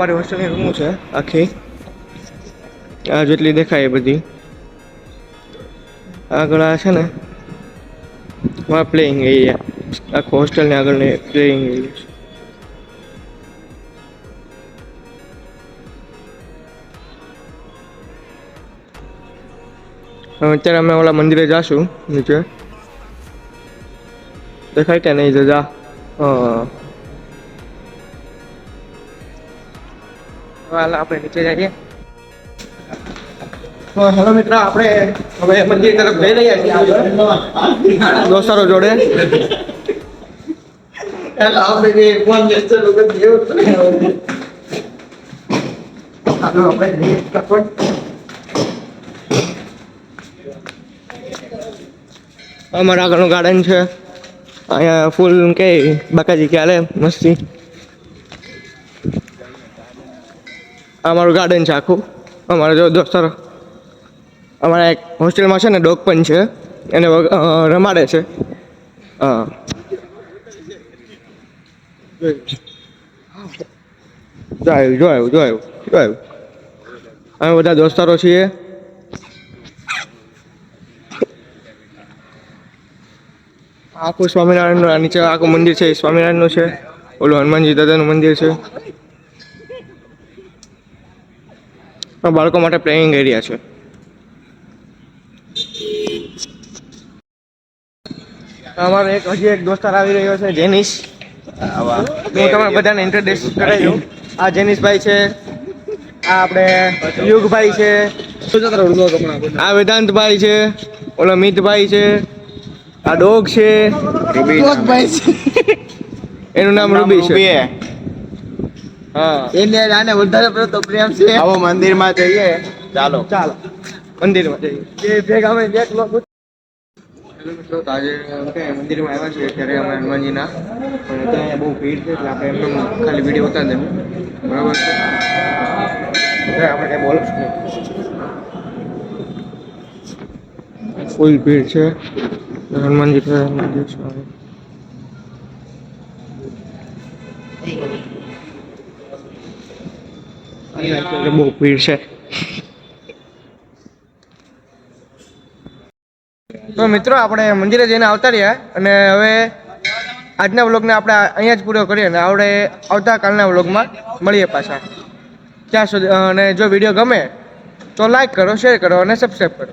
અમારી હોસ્ટેલની રૂમ છે આખી, આ જેટલી દેખાય એ બધી. આગળ આ છે ને પ્લેઇંગ એરિયા, આખો હોસ્ટેલની આગળની પ્લેઇંગ એરિયા છે. અત્યારે અમે ઓલા મંદિરે જાશું નીચે, દેખાય કે નહીં જજા? હાલ આપણે નીચે જઈએ. તો હેલો મિત્ર, આપણે હવે મંદિર તરફ જઈ રહ્યા છીએ દોસ્તારો જોડે. અમારા આગળનું ગાર્ડન છે, અહીંયા ફૂલ કે બાકાજી ક્યારે મસ્તી. અમારું ગાર્ડન છે આખું. અમારા જો દોસ્તારો, અમારા એક હોસ્ટેલમાં છે ને ડોગ પણ છે, એને રમાડે છે. હા, જોયું. અમે બધા દોસ્તારો છીએ. આખું સ્વામિનારાયણનું નીચે આખું મંદિર છે, સ્વામિનારાયણનું છે. ઓલું હનુમાનજી દાદાનું મંદિર છે. બાળકો માટે પ્લેઇંગ એરિયા છે. અમારો હજી એક દોસ્તાર આવી રહ્યો છે, જેનિશ. હું તમારા બધાને ઇન્ટ્રોડ્યુસ કરાવી દઉં. આ જેનિશભાઈ છે, આ આપણે યુગભાઈ છે, આ વેદાંતભાઈ છે, ઓલા મિતભાઈ છે, આ ડોગ છે, એનું નામ રૂબી છે. હા, એને આને વધારે પડતો પ્રેમ છે. આવો મંદિરમાં જઈએ, ચાલો મંદિરમાં જઈએ. એ ભેગા અમે એક લોકો મિત્રો આજે મંદિરમાં આવ્યા છીએ ત્યારે અમે હનુમાનજીના, પણ ત્યાં બહુ ભીડ છે એટલે આપણે એમને ખાલી વિડીયો ઉતારી દેવું, બરાબર છે? આપણે કંઈ બોલું જ નહીં, ફૂલ ભીડ છે. હનુમાનજી મંદિર છે, બહુ ભીડ છે. તો મિત્રો આપણે મંદિરે જઈને આવતા રહ્યા, અને હવે આજના વ્લોગને આપણે અહીંયા જ પૂરો કરીએ, અને આપણે આવતાકાલના વ્લોગમાં મળીએ પાછા. ત્યાં સુધી, અને જો વિડીયો ગમે તો લાઈક કરો, શેર કરો અને સબસ્ક્રાઈબ કરો.